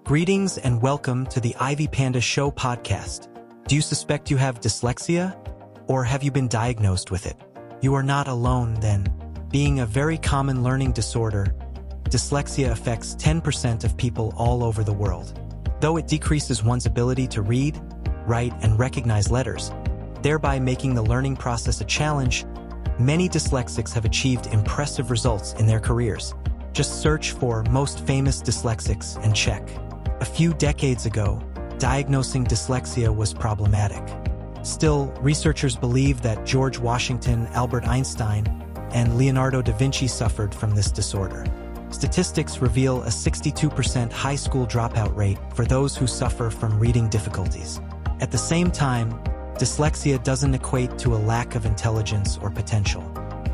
Greetings and welcome to the IvyPanda Show podcast. Do you suspect you have dyslexia? Or have you been diagnosed with it? You are not alone then. Being a very common learning disorder, dyslexia affects 10% of people all over the world. Though it decreases one's ability to read, write, and recognize letters, thereby making the learning process a challenge, many dyslexics have achieved impressive results in their careers. Just search for most famous dyslexics and check. A few decades ago, diagnosing dyslexia was problematic. Still, researchers believe that George Washington, Albert Einstein, and Leonardo da Vinci suffered from this disorder. Statistics reveal a 62% high school dropout rate for those who suffer from reading difficulties. At the same time, dyslexia doesn't equate to a lack of intelligence or potential.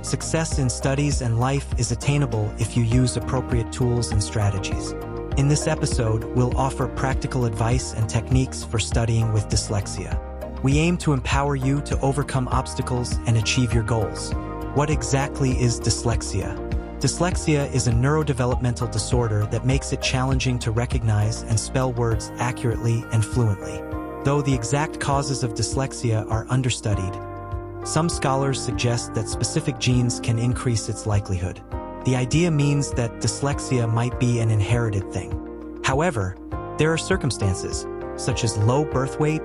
Success in studies and life is attainable if you use appropriate tools and strategies. In this episode, we'll offer practical advice and techniques for studying with dyslexia. We aim to empower you to overcome obstacles and achieve your goals. What exactly is dyslexia? Dyslexia is a neurodevelopmental disorder that makes it challenging to recognize and spell words accurately and fluently. Though the exact causes of dyslexia are understudied, some scholars suggest that specific genes can increase its likelihood. The idea means that dyslexia might be an inherited thing. However, there are circumstances, such as low birth weight,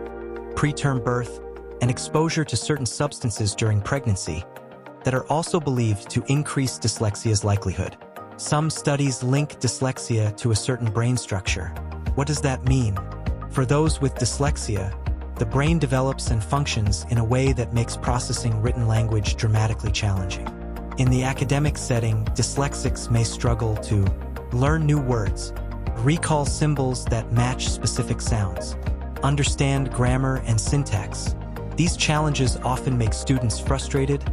preterm birth, and exposure to certain substances during pregnancy, that are also believed to increase dyslexia's likelihood. Some studies link dyslexia to a certain brain structure. What does that mean? For those with dyslexia, the brain develops and functions in a way that makes processing written language dramatically challenging. In the academic setting, dyslexics may struggle to learn new words, recall symbols that match specific sounds, understand grammar and syntax. These challenges often make students frustrated,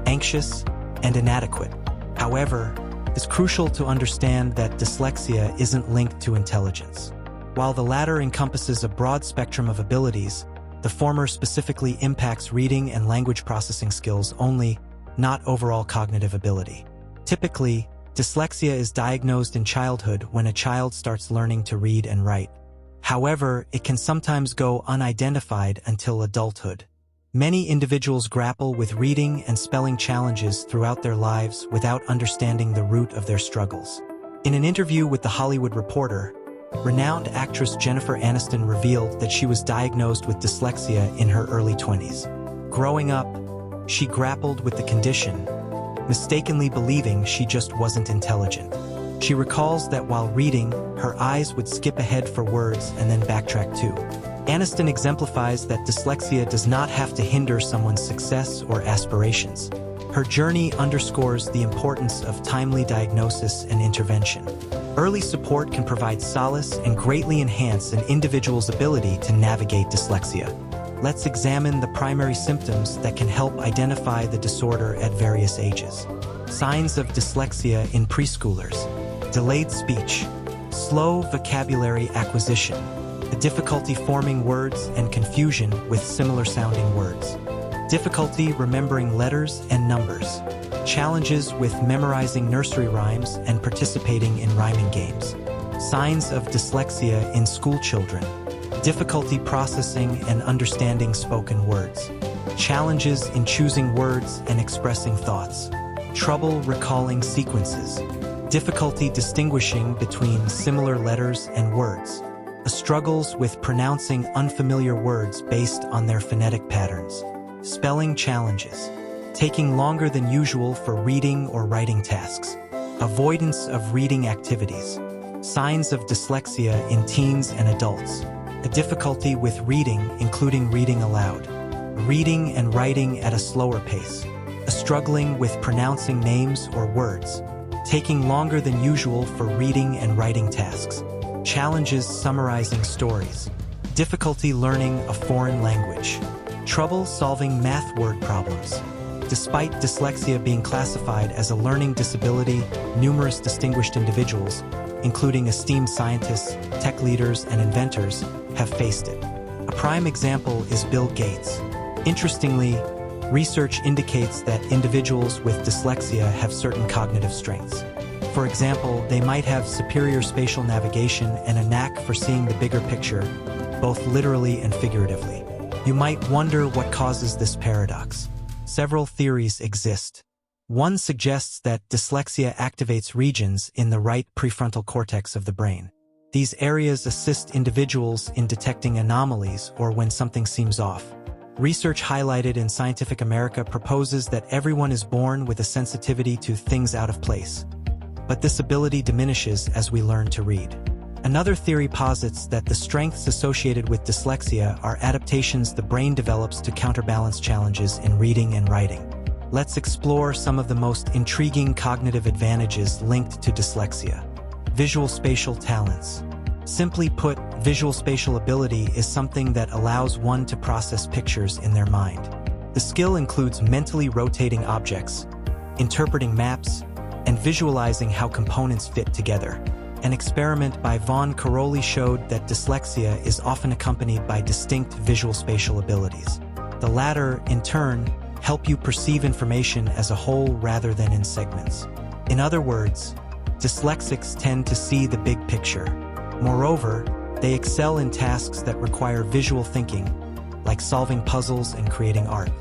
anxious, and inadequate. However, it's crucial to understand that dyslexia isn't linked to intelligence. While the latter encompasses a broad spectrum of abilities, the former specifically impacts reading and language processing skills only, not overall cognitive ability. Typically, dyslexia is diagnosed in childhood when a child starts learning to read and write. However, it can sometimes go unidentified until adulthood. Many individuals grapple with reading and spelling challenges throughout their lives without understanding the root of their struggles. In an interview with The Hollywood Reporter, renowned actress Jennifer Aniston revealed that she was diagnosed with dyslexia in her early 20s. Growing up, she grappled with the condition, mistakenly believing she just wasn't intelligent. She recalls that while reading, her eyes would skip ahead for words and then backtrack too. Aniston exemplifies that dyslexia does not have to hinder someone's success or aspirations. Her journey underscores the importance of timely diagnosis and intervention. Early support can provide solace and greatly enhance an individual's ability to navigate dyslexia. Let's examine the primary symptoms that can help identify the disorder at various ages. Signs of dyslexia in preschoolers: delayed speech, slow vocabulary acquisition, a difficulty forming words and confusion with similar-sounding words, difficulty remembering letters and numbers, challenges with memorizing nursery rhymes and participating in rhyming games. Signs of dyslexia in school children: difficulty processing and understanding spoken words, challenges in choosing words and expressing thoughts, trouble recalling sequences, difficulty distinguishing between similar letters and words, struggles with pronouncing unfamiliar words based on their phonetic patterns, spelling challenges, taking longer than usual for reading or writing tasks, avoidance of reading activities. Signs of dyslexia in teens and adults: a difficulty with reading, including reading aloud, reading and writing at a slower pace, a struggling with pronouncing names or words, taking longer than usual for reading and writing tasks, challenges summarizing stories, difficulty learning a foreign language, trouble solving math word problems. Despite dyslexia being classified as a learning disability, numerous distinguished individuals, including esteemed scientists, tech leaders, and inventors, have faced it. A prime example is Bill Gates. Interestingly, research indicates that individuals with dyslexia have certain cognitive strengths. For example, they might have superior spatial navigation and a knack for seeing the bigger picture, both literally and figuratively. You might wonder what causes this paradox. Several theories exist. One suggests that dyslexia activates regions in the right prefrontal cortex of the brain. These areas assist individuals in detecting anomalies or when something seems off. Research highlighted in Scientific America proposes that everyone is born with a sensitivity to things out of place. But this ability diminishes as we learn to read. Another theory posits that the strengths associated with dyslexia are adaptations the brain develops to counterbalance challenges in reading and writing. Let's explore some of the most intriguing cognitive advantages linked to dyslexia. Visual spatial talents. Simply put, visual spatial ability is something that allows one to process pictures in their mind. The skill includes mentally rotating objects, interpreting maps, and visualizing how components fit together. An experiment by Von Caroli showed that dyslexia is often accompanied by distinct visual spatial abilities. The latter, in turn, help you perceive information as a whole rather than in segments. In other words, dyslexics tend to see the big picture. Moreover, they excel in tasks that require visual thinking, like solving puzzles and creating art.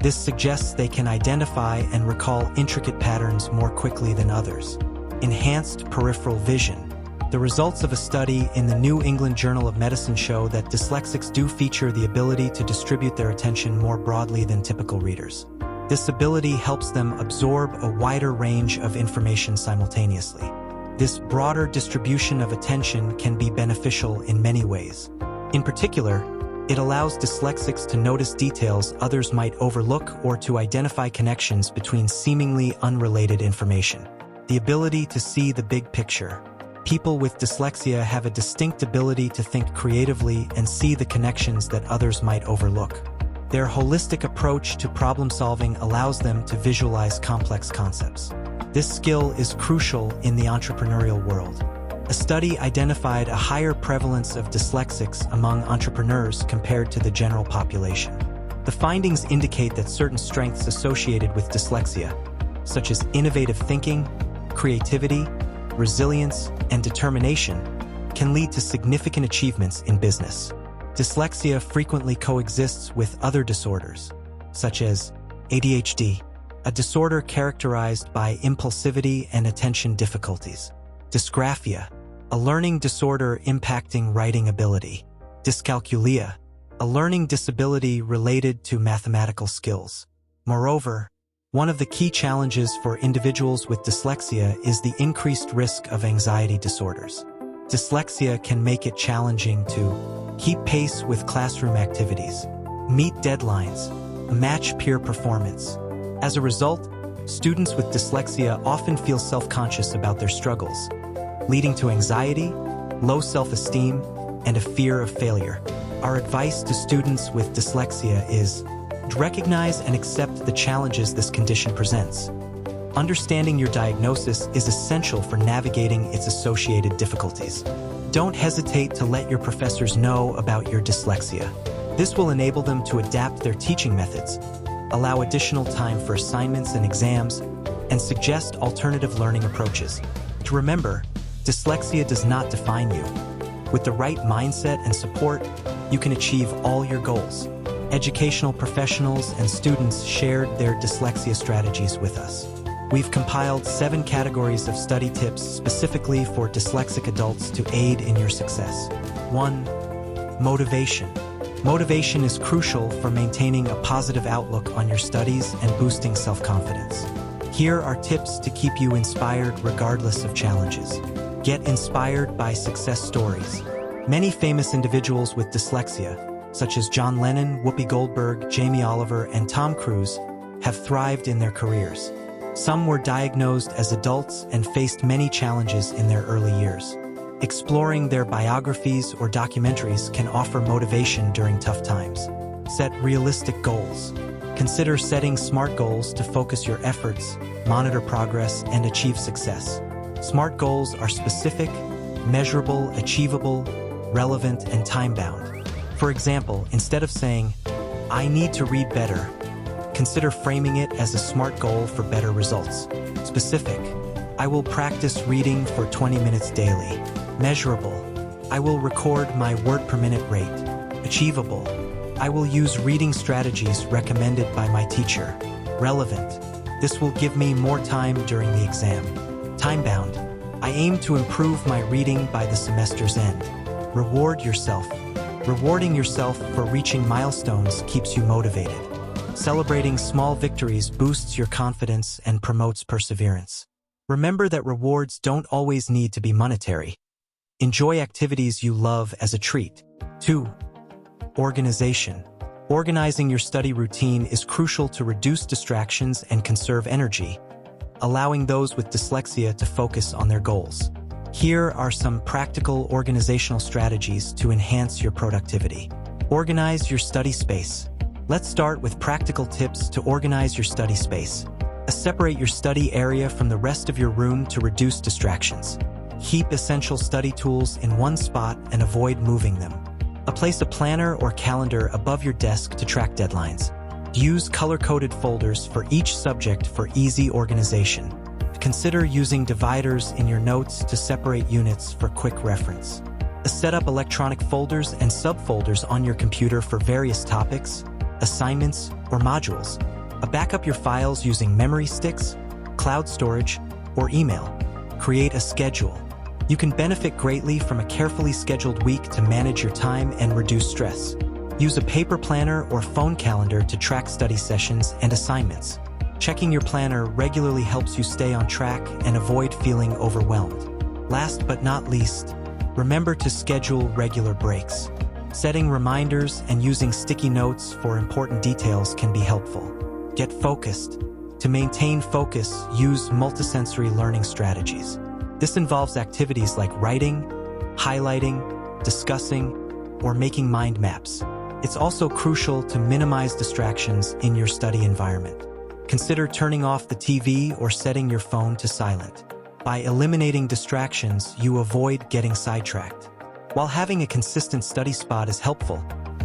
This suggests they can identify and recall intricate patterns more quickly than others. Enhanced peripheral vision. The results of a study in the New England Journal of Medicine show that dyslexics do feature the ability to distribute their attention more broadly than typical readers. This ability helps them absorb a wider range of information simultaneously. This broader distribution of attention can be beneficial in many ways. In particular, it allows dyslexics to notice details others might overlook or to identify connections between seemingly unrelated information. The ability to see the big picture. People with dyslexia have a distinct ability to think creatively and see the connections that others might overlook. Their holistic approach to problem-solving allows them to visualize complex concepts. This skill is crucial in the entrepreneurial world. A study identified a higher prevalence of dyslexics among entrepreneurs compared to the general population. The findings indicate that certain strengths associated with dyslexia, such as innovative thinking, creativity, resilience, and determination, can lead to significant achievements in business. Dyslexia frequently coexists with other disorders, such as ADHD, a disorder characterized by impulsivity and attention difficulties; dysgraphia, a learning disorder impacting writing ability; dyscalculia, a learning disability related to mathematical skills. Moreover, one of the key challenges for individuals with dyslexia is the increased risk of anxiety disorders. Dyslexia can make it challenging to keep pace with classroom activities, meet deadlines, match peer performance. As a result, students with dyslexia often feel self-conscious about their struggles, leading to anxiety, low self-esteem, and a fear of failure. Our advice to students with dyslexia is: recognize and accept the challenges this condition presents. Understanding your diagnosis is essential for navigating its associated difficulties. Don't hesitate to let your professors know about your dyslexia. This will enable them to adapt their teaching methods, allow additional time for assignments and exams, and suggest alternative learning approaches. To remember, dyslexia does not define you. With the right mindset and support, you can achieve all your goals. Educational professionals and students shared their dyslexia strategies with us. We've compiled 7 categories of study tips specifically for dyslexic adults to aid in your success. 1. Motivation. Motivation is crucial for maintaining a positive outlook on your studies and boosting self-confidence. Here are tips to keep you inspired regardless of challenges. Get inspired by success stories. Many famous individuals with dyslexia, such as John Lennon, Whoopi Goldberg, Jamie Oliver, and Tom Cruise, have thrived in their careers. Some were diagnosed as adults and faced many challenges in their early years. Exploring their biographies or documentaries can offer motivation during tough times. Set realistic goals. Consider setting SMART goals to focus your efforts, monitor progress, and achieve success. SMART goals are specific, measurable, achievable, relevant, and time-bound. For example, instead of saying, "I need to read better," consider framing it as a SMART goal for better results. Specific. I will practice reading for 20 minutes daily. Measurable. I will record my word per minute rate. Achievable. I will use reading strategies recommended by my teacher. Relevant. This will give me more time during the exam. Time-bound. I aim to improve my reading by the semester's end. Reward yourself. Rewarding yourself for reaching milestones keeps you motivated. Celebrating small victories boosts your confidence and promotes perseverance. Remember that rewards don't always need to be monetary. Enjoy activities you love as a treat. 2. Organization. Organizing your study routine is crucial to reduce distractions and conserve energy, allowing those with dyslexia to focus on their goals. Here are some practical organizational strategies to enhance your productivity. Organize your study space. Let's start with practical tips to organize your study space. Separate your study area from the rest of your room to reduce distractions. Keep essential study tools in one spot and avoid moving them. Place a planner or calendar above your desk to track deadlines. Use color-coded folders for each subject for easy organization. Consider using dividers in your notes to separate units for quick reference. Set up electronic folders and subfolders on your computer for various topics, assignments, or modules. Backup your files using memory sticks, cloud storage, or email. Create a schedule. You can benefit greatly from a carefully scheduled week to manage your time and reduce stress. Use a paper planner or phone calendar to track study sessions and assignments. Checking your planner regularly helps you stay on track and avoid feeling overwhelmed. Last but not least, remember to schedule regular breaks. Setting reminders and using sticky notes for important details can be helpful. Get focused. To maintain focus, use multisensory learning strategies. This involves activities like writing, highlighting, discussing, or making mind maps. It's also crucial to minimize distractions in your study environment. Consider turning off the TV or setting your phone to silent. By eliminating distractions, you avoid getting sidetracked. While having a consistent study spot is helpful,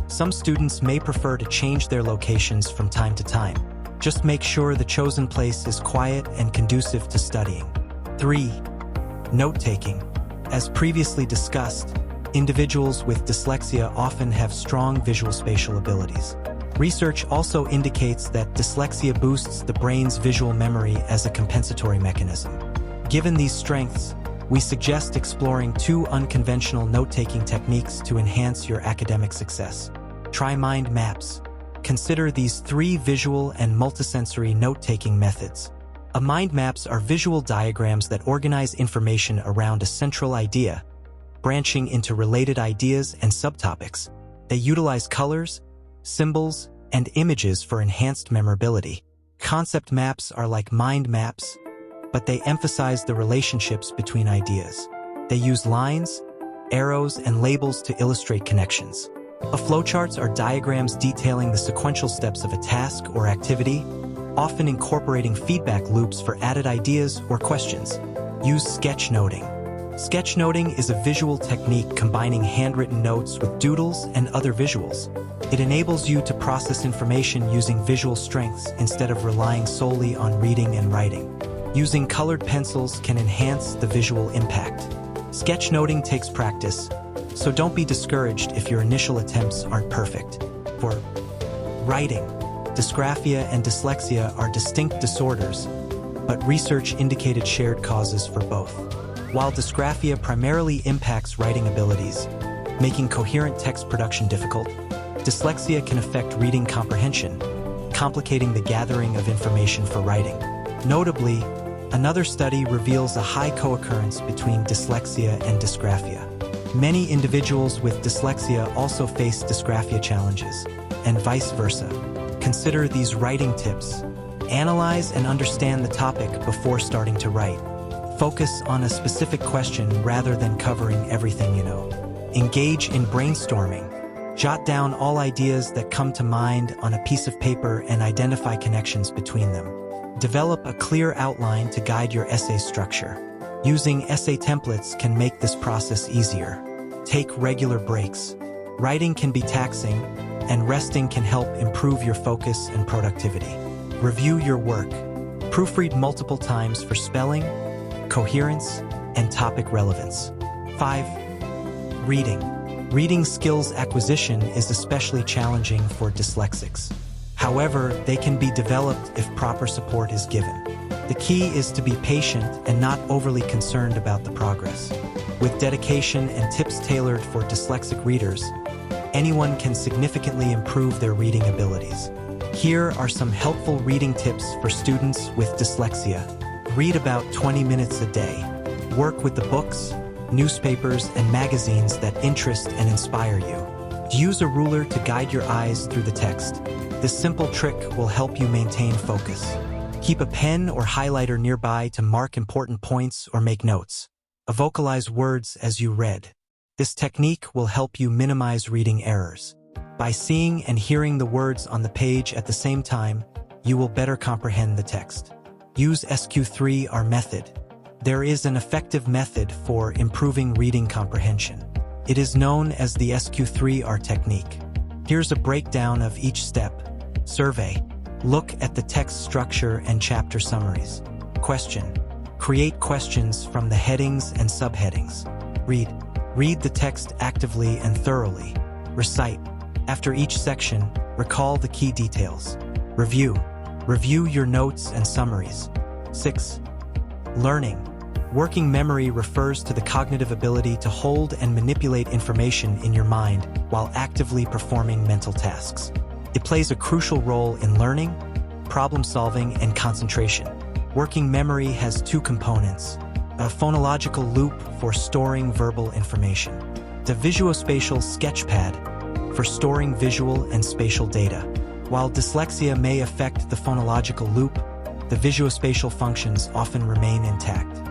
some students may prefer to change their locations from time to time. Just make sure the chosen place is quiet and conducive to studying. 3. Note-taking. As previously discussed, individuals with dyslexia often have strong visual spatial abilities. Research also indicates that dyslexia boosts the brain's visual memory as a compensatory mechanism. Given these strengths, we suggest exploring 2 unconventional note-taking techniques to enhance your academic success. Try mind maps. Consider these 3 visual and multisensory note-taking methods. Mind maps are visual diagrams that organize information around a central idea, branching into related ideas and subtopics. They utilize colors, symbols, and images for enhanced memorability. Concept maps are like mind maps, but they emphasize the relationships between ideas. They use lines, arrows, and labels to illustrate connections. Flowcharts are diagrams detailing the sequential steps of a task or activity, often incorporating feedback loops for added ideas or questions. Use sketchnoting. Sketchnoting is a visual technique combining handwritten notes with doodles and other visuals. It enables you to process information using visual strengths instead of relying solely on reading and writing. Using colored pencils can enhance the visual impact. Sketchnoting takes practice, so don't be discouraged if your initial attempts aren't perfect. For writing, dysgraphia and dyslexia are distinct disorders, but research indicated shared causes for both. While dysgraphia primarily impacts writing abilities, making coherent text production difficult, dyslexia can affect reading comprehension, complicating the gathering of information for writing. Notably, another study reveals a high co-occurrence between dyslexia and dysgraphia. Many individuals with dyslexia also face dysgraphia challenges, and vice versa. Consider these writing tips. Analyze and understand the topic before starting to write. Focus on a specific question rather than covering everything you know. Engage in brainstorming. Jot down all ideas that come to mind on a piece of paper and identify connections between them. Develop a clear outline to guide your essay structure. Using essay templates can make this process easier. Take regular breaks. Writing can be taxing, and resting can help improve your focus and productivity. Review your work. Proofread multiple times for spelling, coherence, and topic relevance. 5. Reading. Reading skills acquisition is especially challenging for dyslexics. However, they can be developed if proper support is given. The key is to be patient and not overly concerned about the progress. With dedication and tips tailored for dyslexic readers, anyone can significantly improve their reading abilities. Here are some helpful reading tips for students with dyslexia. Read about 20 minutes a day. Work with the books, newspapers, and magazines that interest and inspire you. Use a ruler to guide your eyes through the text. This simple trick will help you maintain focus. Keep a pen or highlighter nearby to mark important points or make notes. Vocalize words as you read. This technique will help you minimize reading errors. By seeing and hearing the words on the page at the same time, you will better comprehend the text. Use SQ3R method. There is an effective method for improving reading comprehension. It is known as the SQ3R technique. Here's a breakdown of each step. Survey. Look at the text structure and chapter summaries. Question. Create questions from the headings and subheadings. Read. Read the text actively and thoroughly. Recite. After each section, recall the key details. Review. Review your notes and summaries. 6. Learning. Working memory refers to the cognitive ability to hold and manipulate information in your mind while actively performing mental tasks. It plays a crucial role in learning, problem-solving, and concentration. Working memory has two components: a phonological loop for storing verbal information, the visuospatial sketchpad for storing visual and spatial data. While dyslexia may affect the phonological loop, the visuospatial functions often remain intact.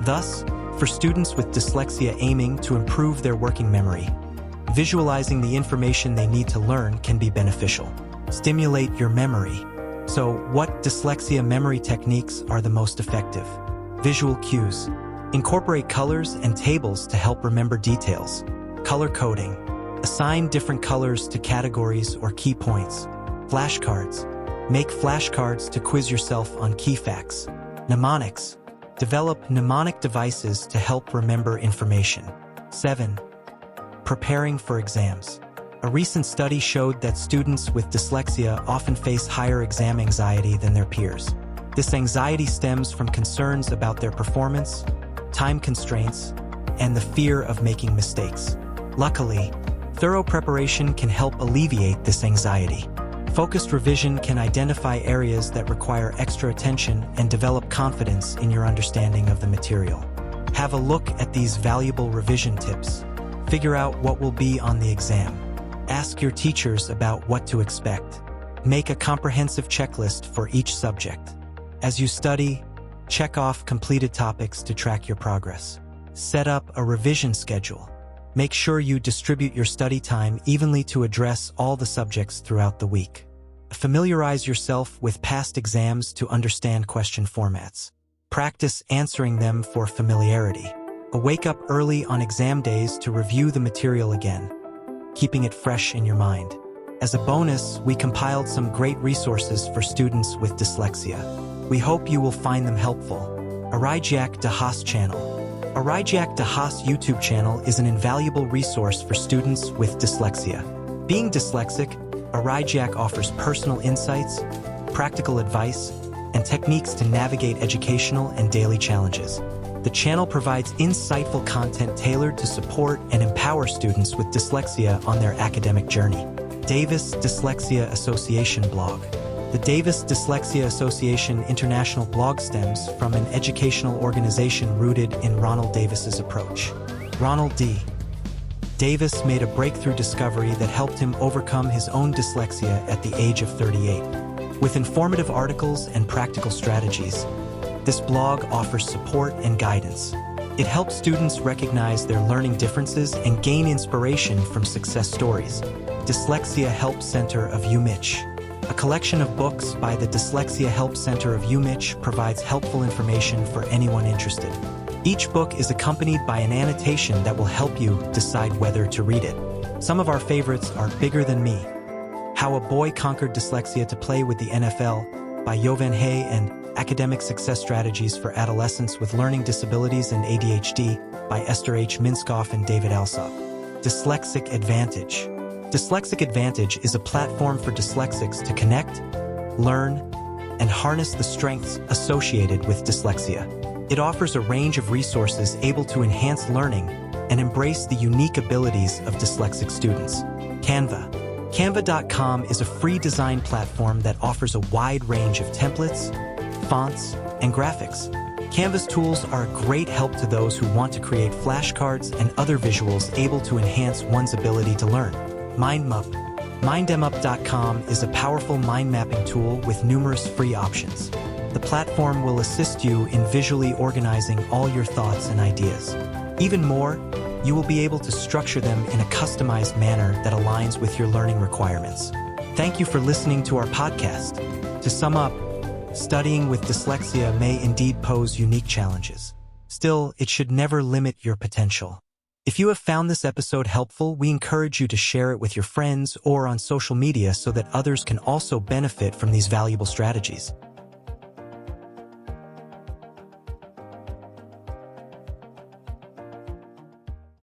Thus, for students with dyslexia aiming to improve their working memory, visualizing the information they need to learn can be beneficial. Stimulate your memory. So, what dyslexia memory techniques are the most effective? Visual cues. Incorporate colors and tables to help remember details. Color coding. Assign different colors to categories or key points. Flashcards. Make flashcards to quiz yourself on key facts. Mnemonics. Develop mnemonic devices to help remember information. 7. Preparing for exams. A recent study showed that students with dyslexia often face higher exam anxiety than their peers. This anxiety stems from concerns about their performance, time constraints, and the fear of making mistakes. Luckily, thorough preparation can help alleviate this anxiety. Focused revision can identify areas that require extra attention and develop confidence in your understanding of the material. Have a look at these valuable revision tips. Figure out what will be on the exam. Ask your teachers about what to expect. Make a comprehensive checklist for each subject. As you study, check off completed topics to track your progress. Set up a revision schedule. Make sure you distribute your study time evenly to address all the subjects throughout the week. Familiarize yourself with past exams to understand question formats. Practice answering them for familiarity. Wake up early on exam days to review the material again, keeping it fresh in your mind. As a bonus, we compiled some great resources for students with dyslexia. We hope you will find them helpful. IvyPanda Haas channel. IvyPanda Haas YouTube channel is an invaluable resource for students with dyslexia. Being dyslexic, IvyPanda offers personal insights, practical advice, and techniques to navigate educational and daily challenges. The channel provides insightful content tailored to support and empower students with dyslexia on their academic journey. Davis Dyslexia Association blog. The Davis Dyslexia Association International blog stems from an educational organization rooted in Ronald Davis's approach. Ronald D. Davis made a breakthrough discovery that helped him overcome his own dyslexia at the age of 38. With informative articles and practical strategies, this blog offers support and guidance. It helps students recognize their learning differences and gain inspiration from success stories. Dyslexia Help Center of UMich. A collection of books by the Dyslexia Help Center of UMich provides helpful information for anyone interested. Each book is accompanied by an annotation that will help you decide whether to read it. Some of our favorites are Bigger Than Me, How a Boy Conquered Dyslexia to Play with the NFL by Jovan Hay and Academic Success Strategies for Adolescents with Learning Disabilities and ADHD by Esther H. Minskoff and David Alsop. Dyslexic Advantage. Dyslexic Advantage is a platform for dyslexics to connect, learn, and harness the strengths associated with dyslexia. It offers a range of resources able to enhance learning and embrace the unique abilities of dyslexic students. Canva. Canva.com is a free design platform that offers a wide range of templates, fonts, and graphics. Canva's tools are a great help to those who want to create flashcards and other visuals able to enhance one's ability to learn. MindMup. MindMup.com is a powerful mind mapping tool with numerous free options. The platform will assist you in visually organizing all your thoughts and ideas. Even more, you will be able to structure them in a customized manner that aligns with your learning requirements. Thank you for listening to our podcast. To sum up, studying with dyslexia may indeed pose unique challenges. Still, it should never limit your potential. If you have found this episode helpful, we encourage you to share it with your friends or on social media so that others can also benefit from these valuable strategies.